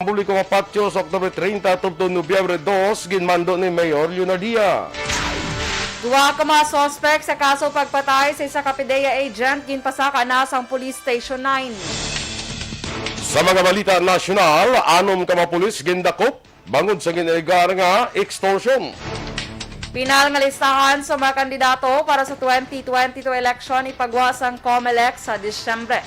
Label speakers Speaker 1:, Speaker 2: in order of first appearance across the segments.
Speaker 1: Muli ko mapatyo sa Oktubre 30 tungtong Nobyembre 2, ginmando ni Mayor Leonardia.
Speaker 2: Duwa ka mga suspect sa kaso pagpatay sa isa ka PDEA agent ginpasaka na sa Police Station 9.
Speaker 1: Sa mga balita nasyonal, 6 ka mga pulis gindakop bangod sa ginaigar nga extortion.
Speaker 2: Pinal nga listahan sa mga kandidato para sa 2022 election ipagwasang COMELEC sa Disyembre.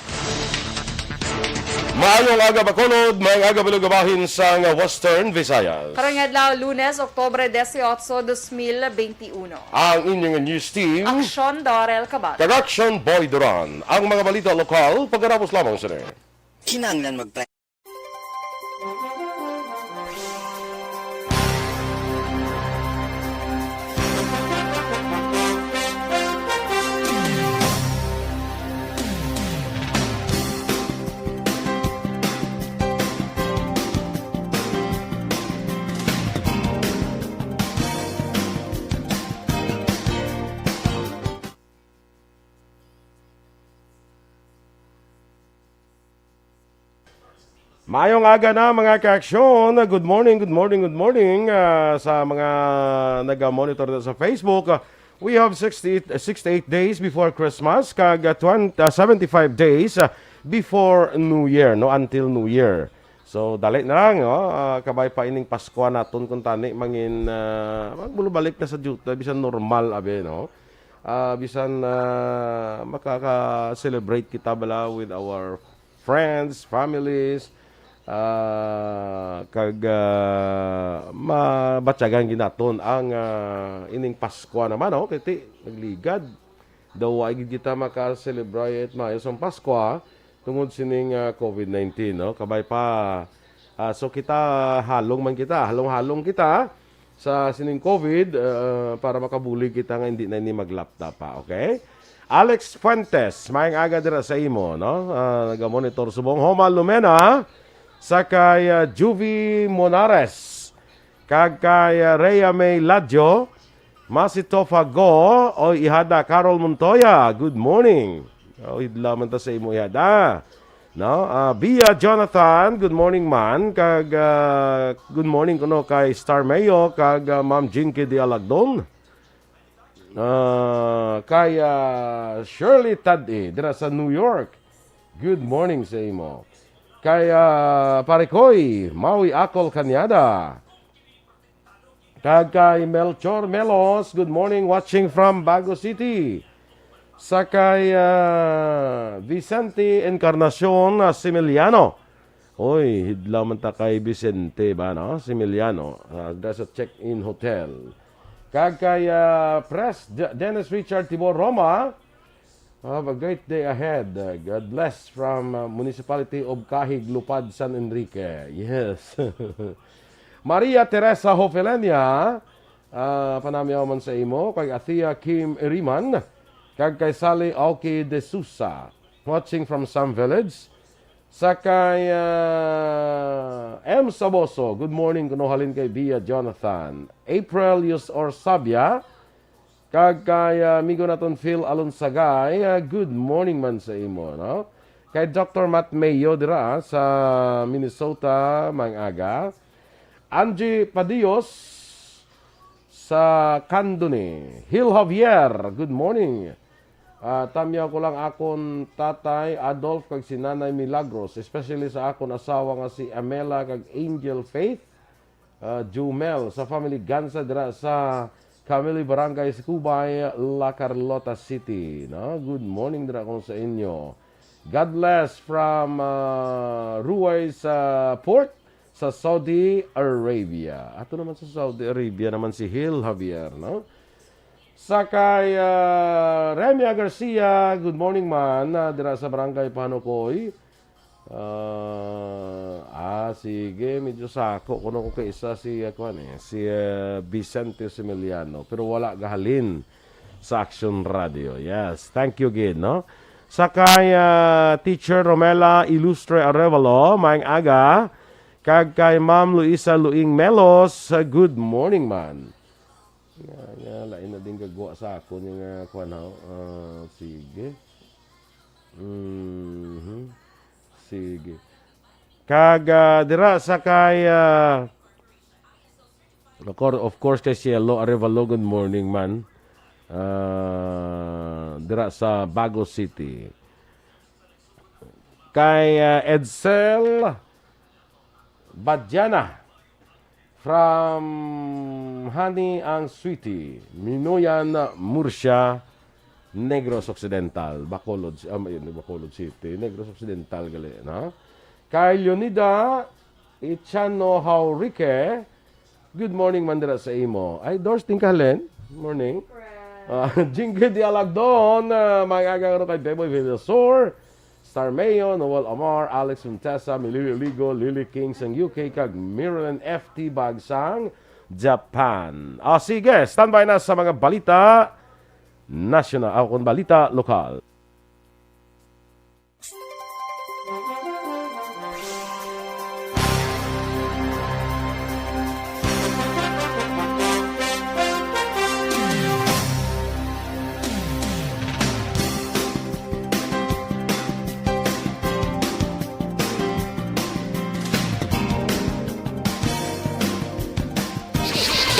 Speaker 1: Maayong aga bakunod, may aga bilugabahin sa Western Visayas.
Speaker 2: Karong adlaw Lunes, Oktubre 18, 2021.
Speaker 1: Ang inyong news team,
Speaker 2: Aksyon, Dorel, Cabat.
Speaker 1: Aksyon Boy Duran. Ang mga balita lokal, pagkarapos lamang sila.
Speaker 3: Kinahanglan magpa
Speaker 1: Mayong aga na mga ka-aksyon. Good morning, good morning, good morning sa mga nag-monitor sa Facebook. We have 68 days before Christmas, kag 75 days before New Year, no, until New Year. So dali na lang, kabay pa ining Pasko naton kun tani mangin magbulubalik na sa juta bisan normal abe, no. Bisan makaka-celebrate kita bala with our friends, families. Mabatyagan ginaton ang ining Pasko naman, no? Kiti nagligad daw ay kita maka-celebrate maayos ang Pasko tungod sining COVID-19, no? Kabay pa so kita halong kita sa sining COVID para makabuli kita nga hindi na ni mag-laptop pa, okay? Alex Fuentes, maayong aga dira sa imo, no? Naga-monitor subong Homa Lumena. Sa kay Juvie Monares, kag kay Rhea May Ladjo, Masitofa Go, o ihada Carol Montoya, good morning. O idlaman ta sa imo ihada. No? Bia Jonathan, good morning man, kag good morning kuno kay Star Mayo, kag Ma'am Jinky de Alagdon. Kay Shirley Tadi, dira sa New York, good morning sa imo. Kaya Parikoy, Maui Akol Kanyada. Kay Melchor Melos, good morning, watching from Bago City. Sa kay Vicente Encarnacion Similiano. Oy, hidlaman ta kay Vicente ba, no? Similiano. That's a check-in hotel. Kay Press Dennis Richard Tibor Roma. Have a great day ahead. God bless from Municipality of Kahig, Lupad, San Enrique. Yes. Maria Teresa Hofelenia, panamyaw man sa imo. Kay Athea Kim Eriman. Kay Sally Auki de Sousa, watching from some village. Sa kay M. Saboso, good morning. Kunohalin kay Bia Jonathan. April Yus Orsabia. Kag kay amigo naton Phil Alonsagay, good morning man sa imo, no? Kay Dr. Matt Mayo dira sa Minnesota mangaga. Angie Padios sa Candone. Hill Javier, good morning. Tamyaw ko lang akon tatay Adolf kag si Nanay Milagros, especially sa akon asawa nga si Amela kag Angel Faith, Jumel sa family Gansa dira sa Camille Barangay Sicubay, La Carlota City. No? Good morning dira kung sa inyo. God bless from Ruwais Port sa Saudi Arabia. Ato naman sa Saudi Arabia naman si Hill Javier. No? Sa kay Remia Garcia, good morning man. Dira sa Barangay Panukoy. Sige, medyo sako kuno ko kay isa si si Vicente Similiano, pero wala gahalin sa Aksyon Radio. Yes, thank you again, no? Sa kay Teacher Romela Ilustre Arevalo, maayong aga. Kag kay Ma'am Luisa Luing Melos, good morning man. Lain na din gagawa sa ako yung sige. Sige. Kag dira sa kay of course kay Cielo Arevalo, good morning man. Dira sa Bago City. Kay Edsel Badjana from Honey ang Sweetie, Minoyan, Murcia, Negros Occidental, Bacolod City, Negros Occidental gali, no? Kay Leonida Ichano Haurike, good morning mandira sa imo. Ay, Doors Tingkalen, morning. Jingle di Alagdon, magagang kay Beboy Villasor, Star Mayo, Noel Amar, Alex Montesa, Milili Ligo, Lily King sang UK, kag Maryland FT Bagsang, Japan. Sige, standby na sa mga balita national, kung balita lokal.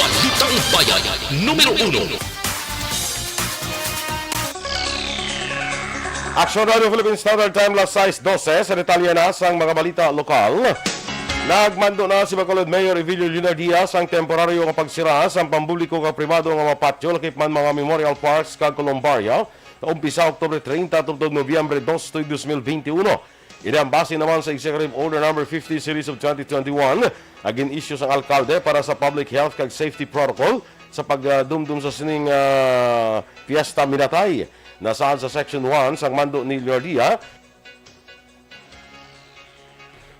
Speaker 4: Balitang Bayan, numero 1.
Speaker 1: Aksyon Radio Philippine Standard Time, las 6:12. Sa detalye na sang mga balita lokal. Nagmando na si Bacolod Mayor Evilio Lunar Diaz ang temporaryo nga pagsira sa pampubliko nga pribado nga mga patio lakip man mga memorial parks kag Columbaria na umpisa Oktubre 30 tungtod Nobyembre 2, 2021. Inambase naman sa Executive Order No. 50 Series of 2021 agin issue sang alkalde para sa public health kag safety protocol sa pagdumdum sa sining Fiesta Minatay na saan sa Section 1 sang mando ni Lordia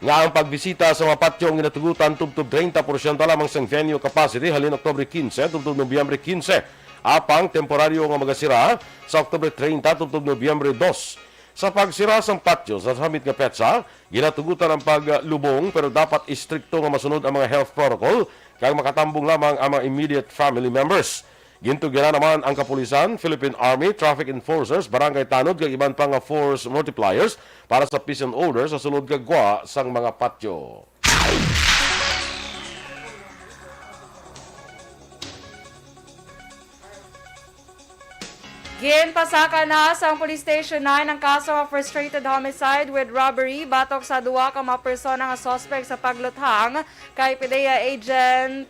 Speaker 1: nga ang pagbisita sa mga patyo ang ginatugutan tubtub 30% lamang sang venue capacity halin Oktubre 15 tubtub Nobyembre 15. Apang temporaryo nga magasira sa Oktubre 30 tubtub Nobyembre 2. Sa pagsira sang patio sa samit nga petsa, ginatugutan ang paglubong pero dapat istrikto nga masunod ang mga health protocol kaya makatambong lamang ang mga immediate family members. Gintugyan naman ang kapulisan, Philippine Army, traffic enforcers, barangay tanod kag iban pang force multipliers para sa peace and order sa sulod kag gwa sang mga patio.
Speaker 2: Ginpasaka na sa Police Station 9 ang kaso ng frustrated homicide with robbery batok sa duwa ka mga persona nga suspect sa pagluthang kay PDEA Agent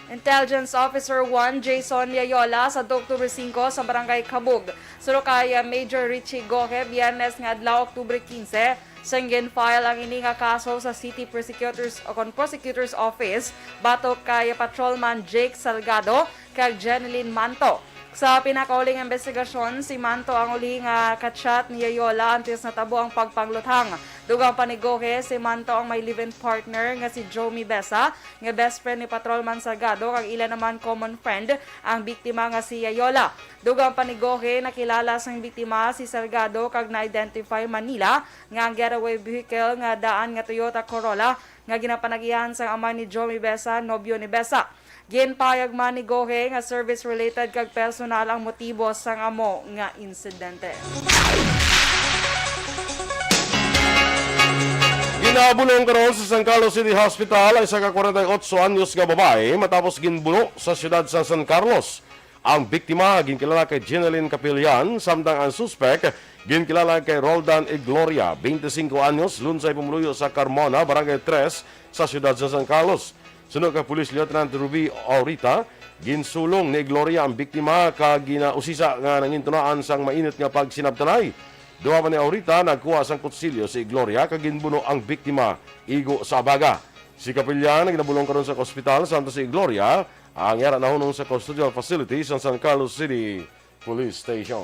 Speaker 2: Intelligence Officer 1 Jason Yayola sa Oktubre 5 sa Barangay Kabug. Suro kay Major Richie Gohe biyernes nga adlaw Oktubre 15 sang file ang ini nga kaso sa City Prosecutor's Office batok kay Patrolman Jake Salgado kag Jeneline Manto. Sa pinakauling investigasyon, si Manto ang uli nga katsyat ni Yayola antes natabo ang pagpangluthang. Dugang panigohe, si Manto ang may live-in partner nga si Jomi Besa, nga best friend ni Patrolman Salgado, kag ila naman common friend ang biktima nga si Yayola. Dugang panigohe, nakilala sang biktima si Salgado kag na-identify Manila nga ang getaway vehicle nga daan nga Toyota Corolla nga ginapanagihan sang ama ni Jomi Besa, nobyo ni Besa. Ginpayag man ni Gohe nga service-related kag personal ang motibo sang amo nga insidente.
Speaker 1: Ginabulong karon sa San Carlos City Hospital ay sa 48 anyos nga babae matapos ginbuno sa siyudad sa San Carlos. Ang biktima ginkilala kay Jeneline Capillan samtang ang suspect ginkilala kay Roldan Igloria, 25 anyos, lunsay pumuluyo sa Carmona, Barangay 3 sa siyudad sa San Carlos. Sunod kay Police Lieutenant Ruby Aurita, ginsulong ni Gloria ang biktima kag ginausisa nga nangintunaan sang mainit nga pagsinabtanay. Duha pa ni Aurita nagkuha sang kutsilyo si Gloria kag ginbuno ang biktima igo sa abaga. Si Capillan ginabulong karon sa ospital samtang si Gloria ang yara nahunong sa custodial facility sa San Carlos City Police Station.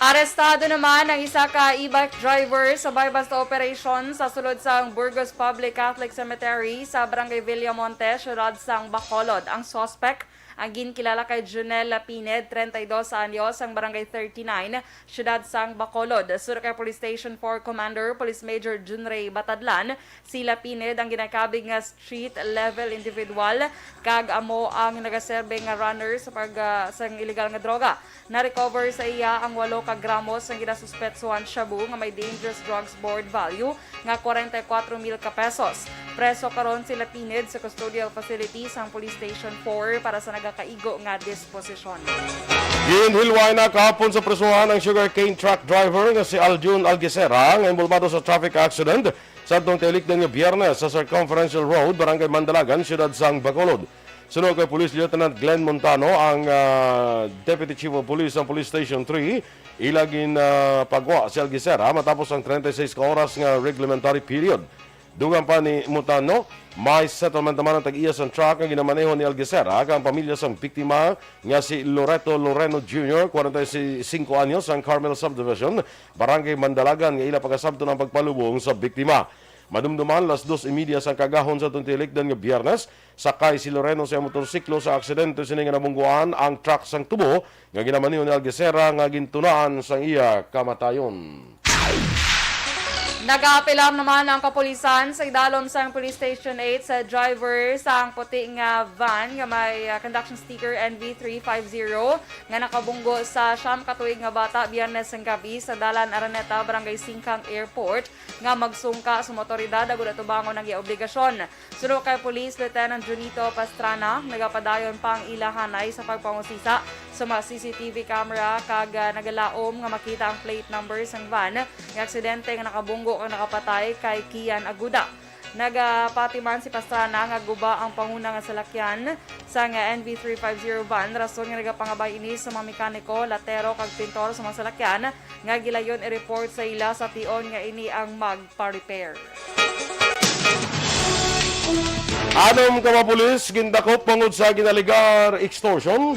Speaker 2: Arestado naman ang isa ka e-bike driver sa buy-bust operation sa sulod sang Burgos Public Catholic Cemetery sa Barangay Villamonte, siyudad sang Bacolod. Ang suspect ang ginkilala kay Junel Lapined, 32 anyos, ang barangay 39, siyudad sang Bacolod. Suro kay Police Station 4 Commander Police Major Junray Batadlan, si Lapined ang ginakabig nga street level individual kag amo ang nagaserbe nga runner sa sang illegal nga droga. Na-recover sa iya ang 8 ka gramos ang ginasuspetsuhan shabu nga may dangerous drugs board value nga 44,000 ka pesos. Preso karon si Lapined sa custodial facility sang Police Station 4 para sa nagakaigo nga disposisyon.
Speaker 1: Ginhilway na kahapon sa presuhan ang sugarcane truck driver nga si Aljun Algesera nga involvado sa traffic accident sa atong tilikdan nga Biyernes sa Circumferential Road, Barangay Mandalagan, siyudad sang Bacolod. Sunod kay Police Lieutenant Glenn Montano, ang Deputy Chief of Police ng Police Station 3, ilagin pagwa si Algesera matapos ang 36 ka oras nga reglementary period. Dugang pa ni Montano, may settlement naman ang tag-iya sa truck ang ginamaneho ni Algesera kang pamilya sang biktima nga si Loreto Loreno Jr., 45 anyos, ang Carmel Subdivision, Barangay Mandalagan, nga ila pagkasabto ng pagpalubong sa biktima. Madumduman, 2:30 sang kagahon sa tuntilikdan nga Biyernes, sakay si Loreno sa motorsiklo sa aksidente sini nga nabungguan ang truck sang tubo nga ginamaneho ni Algesera nga gintunaan sang iya kamatayon.
Speaker 2: Nag-aapilam naman ang kapulisan sa idalom sa Police Station 8 sa driver sa puti nga van nga may conduction sticker NV350 nga nakabunggo sa siyam katuig nga bata Biyernes ng gabi sa Dalan Araneta, Barangay Singkang Airport nga magsungka sa motoridad agud atubangon ang obligasyon. Suro kay Police Lieutenant Junito Pastrana, nagapadayon pang ilahanay sa pagpangusisa sa mga CCTV camera kag nagalaom nga makita ang plate numbers ng van nga aksidente nga nakabunggo o nakapatay kay Kian Aguda. Nagapatiman si Pastrana nga guba ang panguna nga salakyan sa nga NV350 van, rason nga nagapangabay ini sa mga mekaniko, latero kag pintor sa mga salakyan nga gilayon i-report sa ila sa tion nga ini ang magpa-repair.
Speaker 1: Anom ka mga pulis, gindakop pangod sa ginaligar extortion.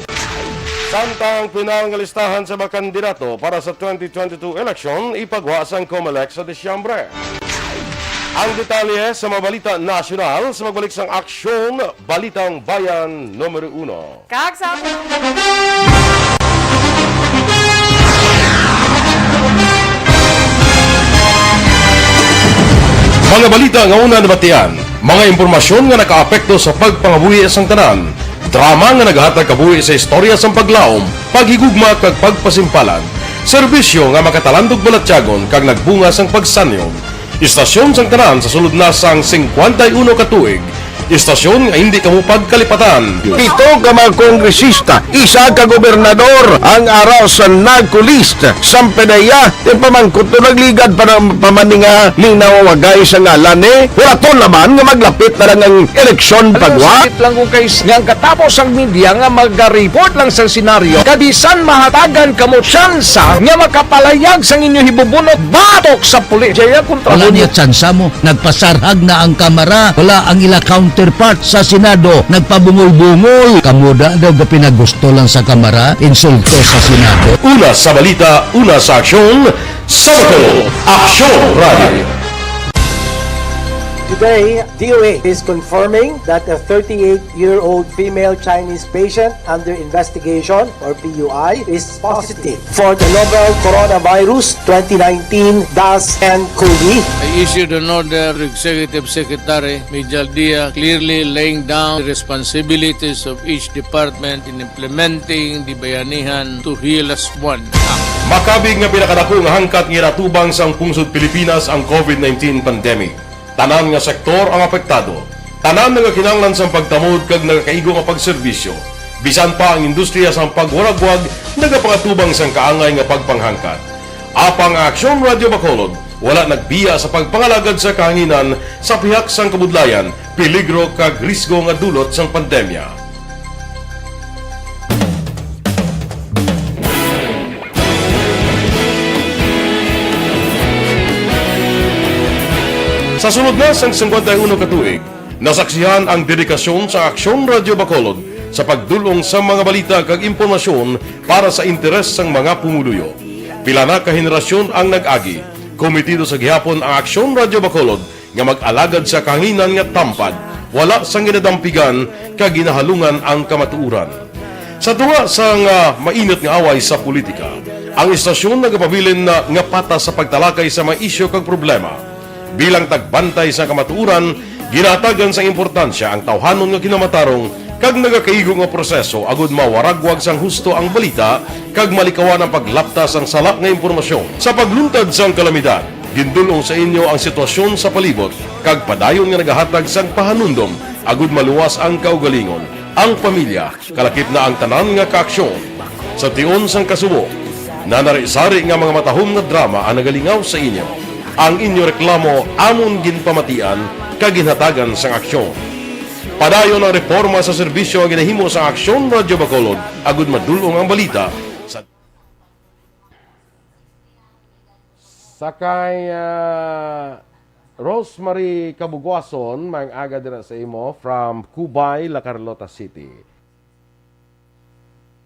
Speaker 1: Samtang pinangalistahan sa mga kandidato para sa 2022 election, ipagwa sa COMELEC sa Disyembre. Ang detalye sa mga balita nasyonal sa magbalik sang Aksyon, Balitang Bayan Numero 1.
Speaker 2: Kagsa
Speaker 1: Mga balita nga una nabatian, mga impormasyon nga nakaapekto sa pagpangabuhi sang tanan, drama nga naghatag kabuhi sa istorya sang paglaom, paghigugma kag pagpasimpalan, serbisyo nga makatalandog balatyagon kag nagbunga sang pagsanyon, istasyon sang tanan sa sulod na sang 51 katuig, istasyon nga hindi kamupag kalipatan.
Speaker 5: 7 ka mga kongresista, 1 ka gobernador ang araw sa nagkulist sa pedaya yung pamangkot to nagligad para pamaninga linaw wagay sa ngalan wala to naman nga maglapit na lang ang eleksyon pagwa lang kung kayo nga katapos ang media nga mag-report lang sa senaryo kabisan mahatagan kamo tsansa nga makapalayag sa inyo hibubunot batok sa pulis jaya kontra
Speaker 6: wala niya tsansa mo, nagpasarhag na ang kamera, wala ang ila counterpart sa Senado, nagpabungol-bungol. Kamuda daw ga pinagusto lang sa kamera, insulto sa Senado.
Speaker 1: Una sa balita, una sa aksyon, Sabado, Aksyon Radio.
Speaker 7: Today, DOA is confirming that a 38-year-old female Chinese patient under investigation, or PUI, is positive for the novel coronavirus 2019-10-CoV.
Speaker 8: I issued an order to Executive Secretary Major Dia clearly laying down the responsibilities of each department in implementing the Bayanihan to Heal as One Act.
Speaker 1: Makabig nga pinakadako nga hangkat nga natubang sang pungsod Pilipinas ang COVID-19 pandemic. Tanan nga sektor ang apektado. Tanan nga kinahanglan sang pagtamod kag nagakaigo nga pagserbisyo. Bisan pa ang industriya sang pagwaragwag nagapangatubang sang kaangay nga pagpanghangkat. Apang Aksyon Radio Bacolod wala nagbiya sa pagpangalagad sa kahanginan sa pihak sang kabudlayan, peligro kag risgo nga dulot sang pandemya. Sa sunod na sang 51 katuig, nasaksihan ang dedikasyon sa Aksyon Radio Bacolod sa pagdulong sa mga balita kag impormasyon para sa interes sang mga pumuluyo. Pila na ka henerasyon ang nag-agi, komitido sa gihapon ang Aksyon Radio Bacolod nga mag-alagad sa kahanginan nga tampad, wala sang ginadampigan kag ginahalungan ang kamatuuran. Sa duwa sa mainit nga away sa politika, ang istasyon nagapabilin na nga pata sa pagtalakay sa mga isyu kag problema. Bilang tagbantay sa kamatuuran, ginatagan sa importansya ang tawhanon nga kinamatarong kag nagakaigo nga proseso agud mawaragwag sang husto ang balita kag malikawan ang paglaptas ang salak nga impormasyon. Sa pagluntad sang kalamidad, gindulong sa inyo ang sitwasyon sa palibot kag padayon nga nagahatag sang pahanundom agud maluwas ang kaugalingon. Ang pamilya, kalakip na ang tanan nga kaaksyon. Sa tion sang kasubo, nanari-sari nga mga matahom nga drama ang nagalingaw sa inyo. Ang inyo reklamo amon ginpamatian kaginhatagan sang aksyon. Padayon ang reforma sa serbisyo ang ginahimo sa Aksyon Radyo Bacolod agud madulong ang balita sa sakay Rosemary Kabugwason mang aga dira sa imo from Cubay, La Carlota City.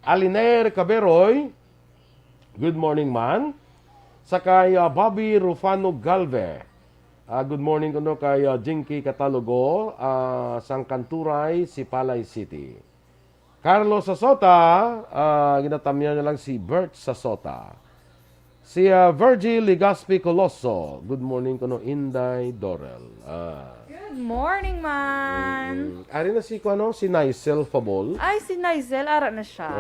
Speaker 1: Aliner Caberoy, good morning man. Sakay Bobby Rufano Galve. Good morning kuno kay Jinky Catalogo, Sangkanturay, Sipalay City. Carlos Sasota, ginatamyan na lang si Bert Sasota. Si Virgil Ligaspi Coloso, good morning kuno Inday Dorel.
Speaker 2: Good morning, man.
Speaker 1: Ari na si Nicel Fabol.
Speaker 2: Ay, si Nicel, ara na siya.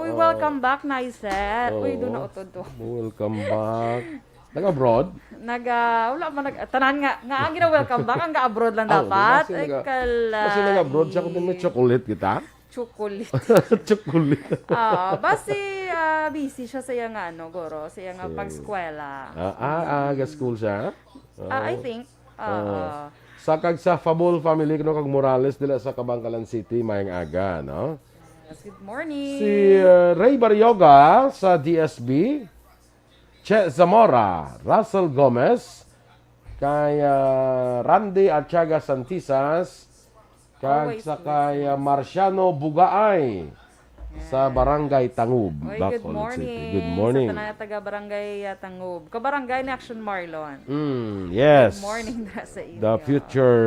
Speaker 2: Uy, welcome back, Nicel. Uy, doon na utod to.
Speaker 1: Welcome back. Nag-abroad?
Speaker 2: Wala man tanan nga ang welcome back, ang ga-abroad lang dapat. Ay,
Speaker 1: Kasi nag-abroad siya kung may chocolate kita.
Speaker 2: Chocolate.
Speaker 1: Chocolate.
Speaker 2: Basi busy siya sa iyang goro, sa iyang pag-eskwela.
Speaker 1: School siya?
Speaker 2: I think.
Speaker 1: Sa kag sa Fabol family no kag Morales dila sa Kabangkalan City mayang aga, no?
Speaker 2: Yes, good morning.
Speaker 1: Si Ray Baryoga sa DSB, Che Zamora, Russell Gomez, kay Randy Archaga Santisas, kag sa kay Marciano Bugaay sa Barangay Tangub,
Speaker 2: Oy,
Speaker 1: Bacolod
Speaker 2: good morning.
Speaker 1: City. Good morning.
Speaker 2: Sa tanay taga Barangay Tangub. Kabarangay ni Aksyon Marlon.
Speaker 1: Yes.
Speaker 2: Good morning na sa inyo.
Speaker 1: The future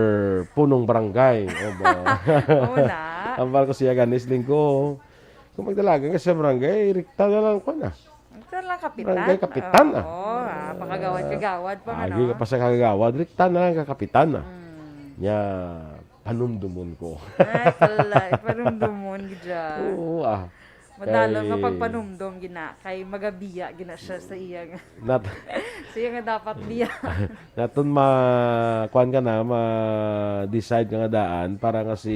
Speaker 1: punong barangay.
Speaker 2: Una.
Speaker 1: Ang ko siyaganisling ko. Kung magdalaga ka sa barangay, rikta na lang ko na.
Speaker 2: Ito lang kapitan.
Speaker 1: Barangay kapitan na.
Speaker 2: Oo, pakagawad-kagawad pa
Speaker 1: Agi ka pa sa kagawad, rikta na lang ka kapitan na. Nya, panumdumon ko.
Speaker 2: Ay, pala. Panumdumon gidya.
Speaker 1: Oo
Speaker 2: Madalong nga pagpanumdum gina. Kay magabiya gina siya sa iya nga. Siya nga dapat biya.
Speaker 1: Naton kuan ka na, ma-decide ka nga daan para nga si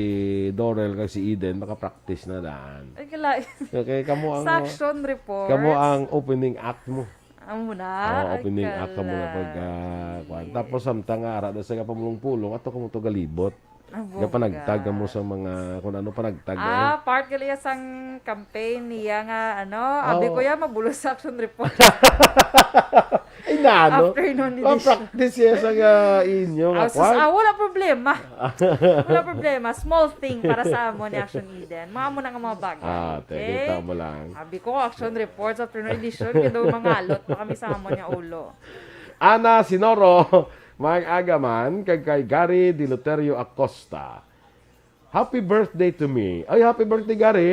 Speaker 1: Dorel kag si Eden makapractice na daan.
Speaker 2: Ay, kalain.
Speaker 1: Okay, kamo ang
Speaker 2: Sa action report.
Speaker 1: kamo ang opening act mo.
Speaker 2: Ang muna.
Speaker 1: Opening act ka muna pag kuan. Tapos samtang ara da sa kapamulong-pulong ato kamo to galibot. Nga panagtag mo sa mga kung ano panagtag.
Speaker 2: Part gali sang campaign niya nga abi ko ya mabulos sa action report.
Speaker 1: Ay nano.
Speaker 2: Afternoon edition.
Speaker 1: Practice ya sa inyo nga kwan.
Speaker 2: Wala problema. Wala problema. Small thing para sa amon ni Action Eden. Mga mo na nga mga bagay. Okay?
Speaker 1: Kita mo lang.
Speaker 2: Abi ko action reports afternoon edition kaya mga alot pa kami sa amon nga ulo.
Speaker 1: Ana Sinoro, mag-aga man kay Gary Di Luterio Acosta. Happy birthday to me. Ay, happy birthday Gary.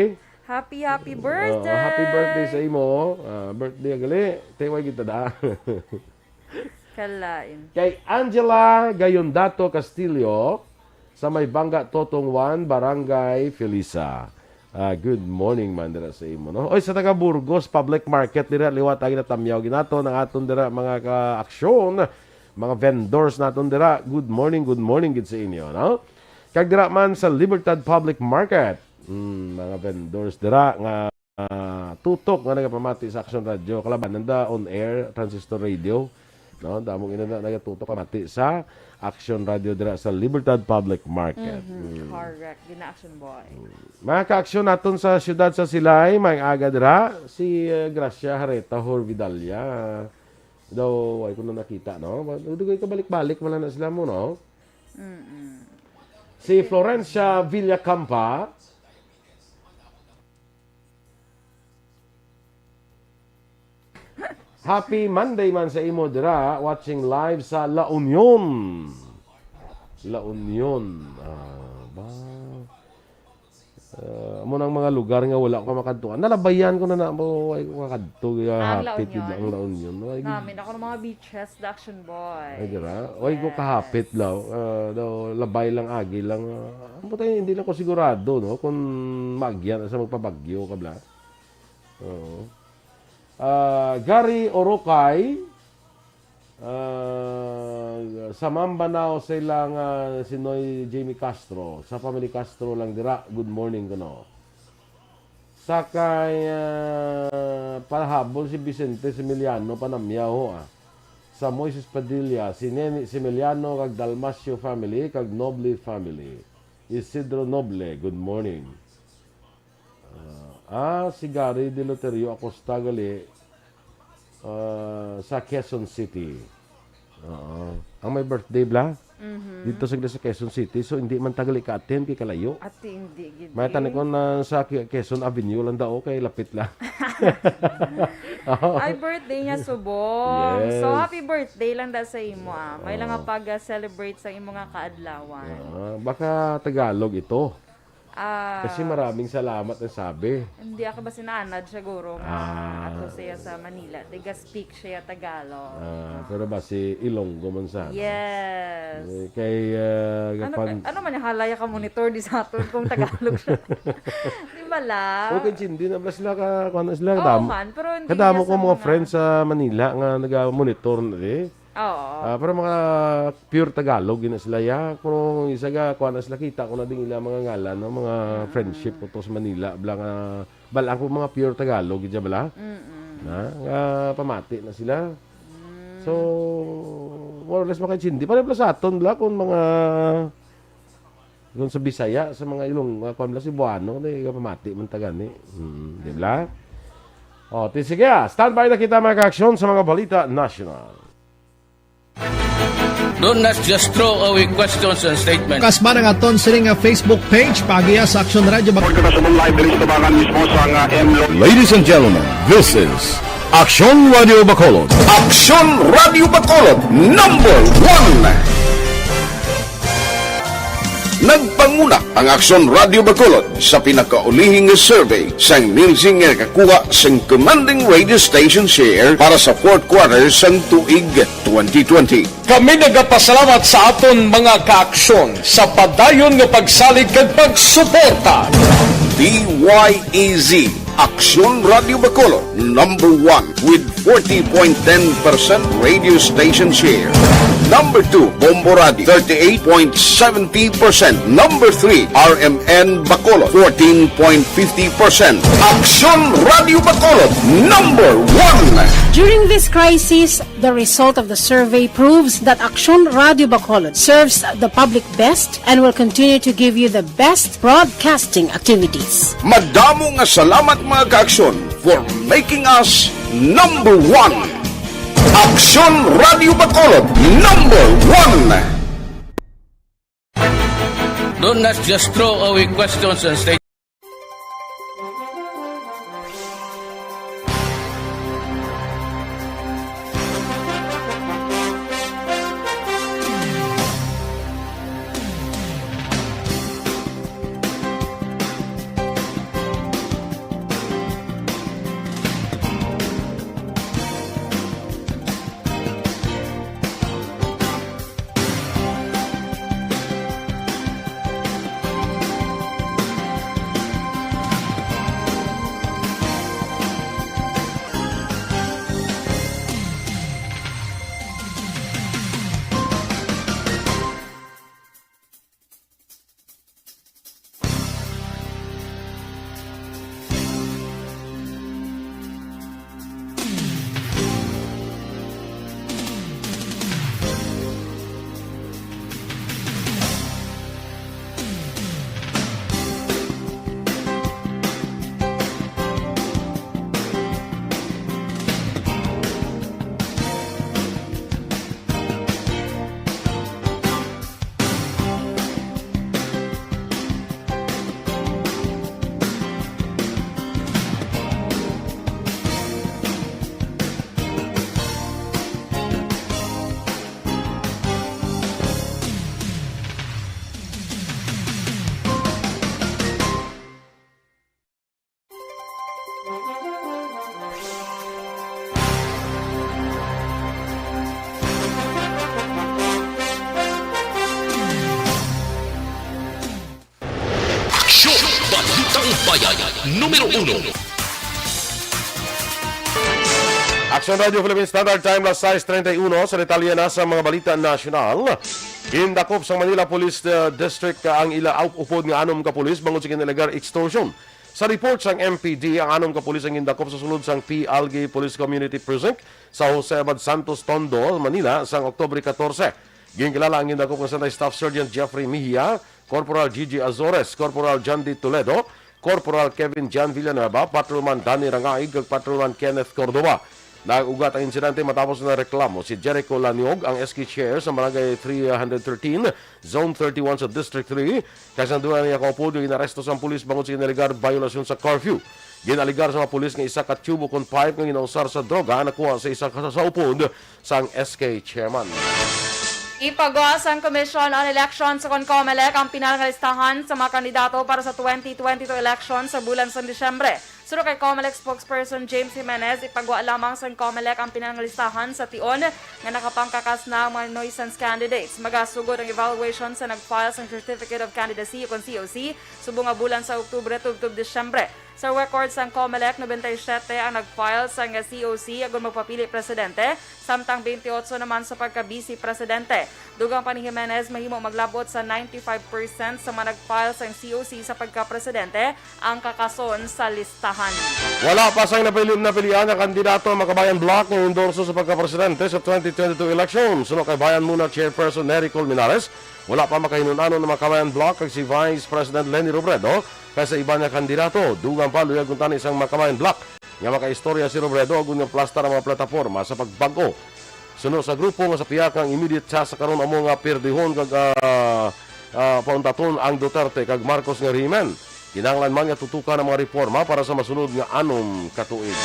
Speaker 2: Happy birthday.
Speaker 1: Happy birthday sa imo. Birthday gali. Teway kita da.
Speaker 2: Kalain.
Speaker 1: Kay Angela Gayondato Castillo sa may Bangga Totong 1, Barangay Felisa. Good morning man dira sa imo, no? Oy, sa taga Burgos Public Market dira liwat agi na tamyaw ginato ng aton dira mga ka-aksyon, mga vendors naton dira. Good morning gid sa inyo, no? Kag dira man sa Libertad Public Market, mga vendors dira nga tutok nga nagapamati sa Aksyon Radio, kalaban nanda on air transistor radio, no? Damong ina nagatutok pamati sa Aksyon Radio dira sa Libertad Public Market.
Speaker 2: Correct. Gina-action boy.
Speaker 1: Mga ka-aksyon naton sa siyudad sa Silay, may aga dira si Gracia Hareta Horvidalya. Daw ay ko na nakita, no? Dugay ka balik-balik wala na sila mo, no? Si Florencia Villacampa. Happy Monday man sa imo dira, watching live sa La Union. La Union. Amo nang mga lugar nga wala ko makadtuan. Nalabayan ko na mo ay ko makadto
Speaker 2: Ang
Speaker 1: hapit
Speaker 2: La Union.
Speaker 1: ang La Union. Ay,
Speaker 2: Namin ako ng mga beaches, the Action Boy.
Speaker 1: ay dira. Ay ko kahapit daw. Daw labay lang agi lang. Amo tayo hindi lang ko sigurado no kung magyan sa magpabagyo kabla. Oo. Gary Orokay sa Mambanao sa ilang sinoy Jamie Castro sa family Castro lang dira. Good morning kuno. Sakay pahabol si Vicente Similiano panamyaw sa Moises Padilla si Neni Similiano kag Dalmasio family kag Noble family. Isidro Noble, good morning. Si Gary De Loterio Acosta gali sa Quezon City. Ang may birthday bla? Dito sa Quezon City. So, hindi man tagali ka-attend kay kalayo.
Speaker 2: At hindi, gid.
Speaker 1: May tanik ko na sa Quezon Avenue lang daw. Kay lapit lang.
Speaker 2: Ay, birthday niya, subong.
Speaker 1: Yes.
Speaker 2: So, happy birthday lang da sa imo, May lang nga pag-celebrate sa imo nga kaadlawan.
Speaker 1: Baka Tagalog ito.
Speaker 2: Ah,
Speaker 1: Kasi maraming salamat na sabi.
Speaker 2: hindi ako ba sinanad siguro nga ato siya sa Manila. Diga speak siya Tagalog.
Speaker 1: Pero ba si Ilonggo man sa
Speaker 2: Yes.
Speaker 1: kay
Speaker 2: Ano man yung halaya ka monitor di sa aton kung Tagalog siya. Di ba la?
Speaker 1: Okay, hindi na ba sila ka kuan na sila
Speaker 2: Oo
Speaker 1: kadamo.
Speaker 2: man, pero hindi
Speaker 1: Kadamo
Speaker 2: niya
Speaker 1: ko
Speaker 2: sa
Speaker 1: mga friends sa Manila nga naga-monitor na
Speaker 2: Oo.
Speaker 1: pero mga pure Tagalog yun na sila ya. Pero isa ga kuan na sila kita ko na din ila mga ngalan no mga friendship ko to sa Manila bala nga bala ko mga pure Tagalog gid bala. Nga pamati na sila. So more or less makachindi pa rin sa aton bala kung mga kung sa Bisaya sa mga ilong kuan bala si Buano di pamati man tagani. Di bala? Sige standby na kita mga ka-aksyon sa mga balita national.
Speaker 8: Do not just throw away questions and statements.
Speaker 6: Kasba ng aton sining nga Facebook page pagiya sa Aksyon Radio.
Speaker 5: Ladies and gentlemen, this is Aksyon Radio Bacolod. Aksyon Radio Bacolod, number 1. Nagpanguna ang Aksyon Radio Bacolod sa pinakaulihing survey sa Nielsen nga kakuha sa commanding radio station share para sa fourth quarter sa tuig 2020.
Speaker 9: Kami nagapasalamat sa aton mga kaaksyon sa padayon nga pagsalig kag pagsuporta.
Speaker 5: DYEZ Aksyon Radio Bacolod, number 1 with 40.10% radio station share. Number 2, Bombo Radio, 38.70%. Number 3, RMN Bacolod, 14.50%. Aksyon Radio Bacolod, number 1.
Speaker 10: During this crisis, the result of the survey proves that Aksyon Radio Bacolod serves the public best and will continue to give you the best broadcasting activities.
Speaker 5: Madamo nga salamat mga kaaksyon for making us number 1. Aksyon Radio Bacolod, number 1.
Speaker 8: Do not just throw away questions and statements.
Speaker 4: Aksyon! Balitang Bayan, numero 1.
Speaker 1: Aksyon Radio Philippine Standard Time, las 6:31 sa detalye na sa mga balita nasyonal. Gindakop sa Manila Police District ang ila upod nga anom ka pulis bangod sa kinalagar extortion. Sa report sang MPD, ang anom ka pulis ang gindakop sa sulod sang P. Algae Police Community Precinct sa Jose Abad Santos, Tondo, Manila sang Oktubre 14. Ginkilala ang gindakop ng Santa Staff Sergeant Jeffrey Mejia, Corporal Gigi Azores, Corporal John D. Toledo, Corporal Kevin John Villanueva, Patrolman Danny Rangaig, ug Patrolman Kenneth Cordova. Nag-ugat ang insidente matapos na reklamo si Jericho Laniog, ang SK Chair sa Barangay 313, Zone 31 sa District 3. Kasanduan niya kaupod yung inaresto sa pulis bangod sa inaligar violasyon sa curfew. Ginaligar sa mga pulis nga isa ka tubo kon pipe nga ginausar sa droga nakuha sa isa ka sa upod sa SK Chairman.
Speaker 2: Ipagawa ang Commission on Elections sa CONCOMELEC ang pinalangalistahan sa mga kandidato para sa 2022 elections sa bulan sa Disyembre. Suro kay COMELEC spokesperson James Jimenez, ipagawa lamang sa COMELEC ang pinalangalistahan sa tion nga nakapangkakas na mga nuisance candidates. Magasugod ang evaluation sa nag-file sa Certificate of Candidacy o COC subong nga bulan sa Oktubre tubtob Disyembre. Sa records ng COMELEC, 97 ang nag-file sa COC agon magpapili presidente, samtang 28 naman sa pagka-vice presidente. Dugang pa ni Jimenez, mahimo maglabot sa 95% sa mga nag-file sa COC sa pagka-presidente ang kakason sa listahan.
Speaker 1: Wala pa sang napilian na kandidato ang Makabayan Bloc ng endorso sa pagka-presidente sa 2022 election. Suno kay Bayan muna Chairperson Nery Colmenares, wala pa makahinunanon ng Makabayan Bloc kag si Vice President Lenny Robredo kaysa iba niya kandidato. Dugang pa luyag kuntan isang Makabayan Bloc nga makaistorya si Robredo agun nga plastar ang mga plataporma sa pagbago. Suno sa grupo nga sa piyakang immediate sa karon amo nga perdihon kag pauntaton ang Duterte kag Marcos nga rehimen. Kinahanglan man nga tutukan ang mga reforma para sa masunod nga anom katuig.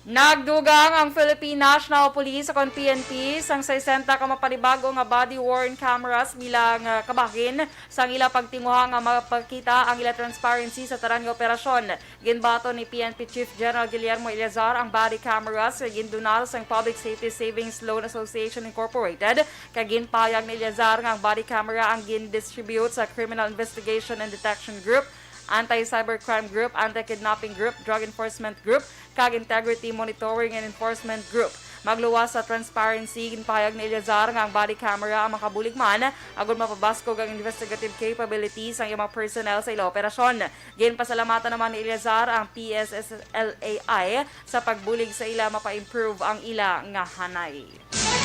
Speaker 2: Nagdugang ang Philippine National Police o PNP sang 60 ka mapanibago nga body-worn cameras bilang kabahin sang ila pagtinguha nga mapakita ang ila transparency sa taran nga operasyon. Ginbato ni PNP Chief General Guillermo Eleazar ang body cameras nga gindunal sang Public Safety Savings Loan Association Incorporated. Kag ginpayag ni Eleazar nga ang body camera ang gin-distribute sa Criminal Investigation and Detection Group, Anti-Cybercrime Group, Anti-Kidnapping Group, Drug Enforcement Group, kag Integrity Monitoring and Enforcement Group. Magluwas sa transparency, ginpahayag ni Eleazar nga ang body camera ang makabuligman agon mapabaskog ang investigative capabilities ang iyang mga personnel sa ila operasyon. Ginpasalamatan naman ni Eleazar ang PSSLAI sa pagbulig sa ila mapa-improve ang ila nga hanay.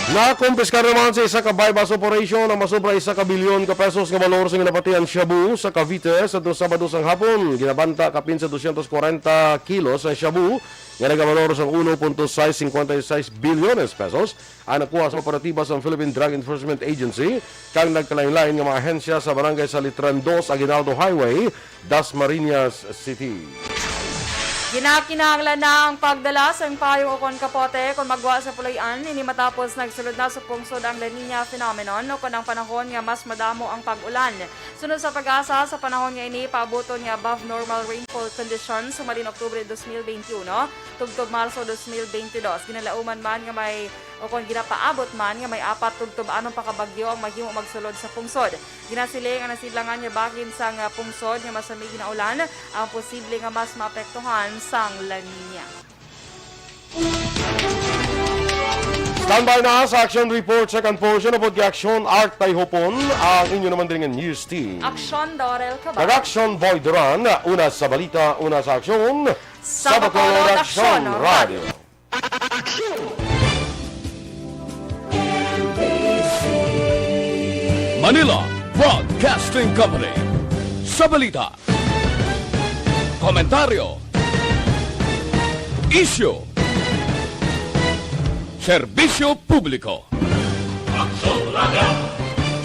Speaker 1: Nakumpiskar naman sa isa ka bypass operation ang masobra isa ka bilyon ka pesos nga valor sa ginapatian shabu sa Cavite sa Sabado sang hapon. Ginabanta kapin sa 240 kilos sa shabu nga nagavalor sa 1.656 bilyones pesos ang nakuha sa operatiba sa Philippine Drug Enforcement Agency kang nagkalain-lain nga mga ahensya sa barangay sa Litran 2 Aguinaldo Highway, Dasmariñas City.
Speaker 2: Ginakinahanglan na ang pagdala sa payong o kon kapote kung magwa sa pulayan ini matapos nagsulod na sa pungsod ang La Niña phenomenon o kon ang panahon nga mas madamo ang pag-ulan. Sunod sa pag-asa sa panahon nga ini paabuton nga above normal rainfall conditions sumalin Oktubre 2021 tugtog Marso 2022. Ginalauman man nga may o kung ginapaabot man nga may 4 tugtog anong pakabagyo ang mahimo magsulod sa pungsod. Ginasiling ang nasidlangan nga bakin sang pungsod nga masamig na ulan ang posible nga mas maapektuhan sang La Niña.
Speaker 1: Standby na sa Action Report second portion of Aksyon Art tay hopon ang inyo naman din ng news team.
Speaker 2: Aksyon Dorel
Speaker 1: Nag-Aksyon Boy Duran, una sa balita, una sa aksyon, sa Bacolod Aksyon Radio.
Speaker 9: Manila Broadcasting Company. Sa balita, komentaryo, issue, serbisyo publiko.
Speaker 4: Aksyon Radio.